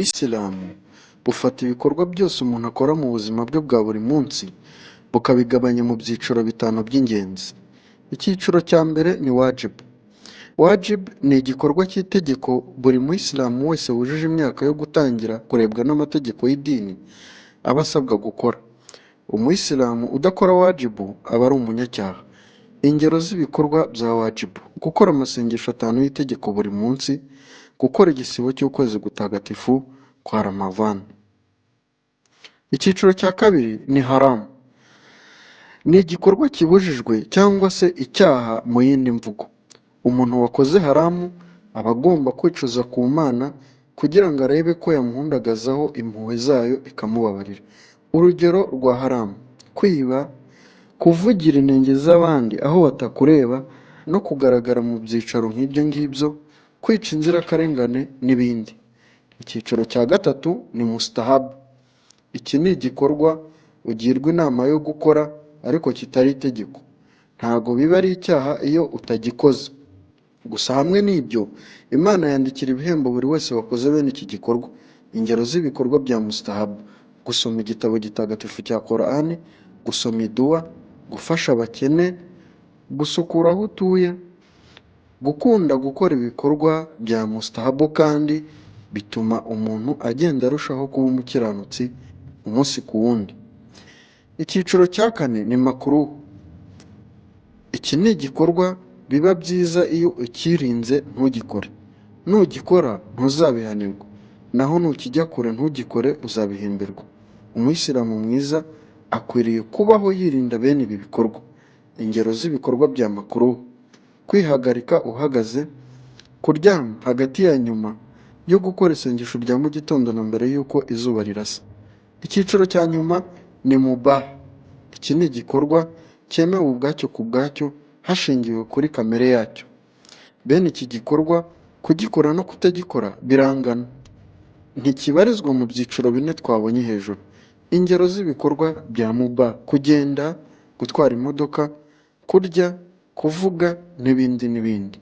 Ubuyisilamu bufata ibikorwa byose umuntu akora mu buzima bwe bwa buri munsi, bukabigabanya mu byiciro bitanu by'ingenzi. Icyiciro cya mbere ni wajib. Wajib ni igikorwa cy'itegeko buri muyisilamu wese wujuje imyaka yo gutangira kurebwa n'amategeko y'idini aba asabwa gukora. Umuyisilamu udakora wajibu aba ari umunyacyaha. Ingero z'ibikorwa bya wajibu: gukora amasengesho 5 y'itegeko buri munsi, gukora igisibo cy'ukwezi gutagatifu kwa Ramadhan. Icyiciro cya kabiri ni haramu. Ni igikorwa kibujijwe cyangwa se icyaha mu yindi mvugo. Umuntu wakoze haramu aba agomba kwicuza ku Mana kugira ngo arebe ko yamuhundagazaho impuhwe zayo ikamubabarira. Urugero rwa haramu: kwiba, kuvugira inenge z'abandi aho batakureba no kugaragara mu byicaro nk'ibyo ngibyo, kwica inzirakarengane n'ibindi. Icyiciro cya gatatu ni mustahabu. Iki ni igikorwa ugirwa inama yo gukora ariko kitari itegeko. Ntago biba ari icyaha iyo utagikoze. Gusa hamwe n'ibyo, Imana yandikira ibihembo buri wese wakoze bene iki gikorwa. Ingero z'ibikorwa bya mustahabu: gusoma igitabo gitagatifu cya Korani, gusoma iduwa, gufasha abakene, gusukura aho utuye. Gukunda gukora ibikorwa bya mustahabu kandi bituma umuntu agenda arushaho kuba umukiranutsi umunsi ku wundi. Icyiciro cya kane ni makruh. Iki ni igikorwa biba byiza iyo ukirinze ntugikore. Nugikora ntuzabihanirwa, naho nukijya kure ntugikore uzabihemberwa. Umuyisilamu mwiza akwiriye kubaho yirinda bene ibi bikorwa. Ingero z'ibikorwa bya makruh: kwihagarika uhagaze, kuryama hagati ya nyuma yo gukora isengesho rya mu gitondo na mbere y'uko izuba rirasa. Icyiciro cya nyuma ni mubah. Iki ni igikorwa cyemewe ubwacyo ku bwacyo hashingiwe kuri kamere yacyo. Bene iki gikorwa kugikora no kutagikora birangana, ntikibarizwa mu byiciro bine twabonye hejuru. Ingero z'ibikorwa bya mubah: kugenda, gutwara imodoka, kurya, kuvuga n'ibindi n'ibindi.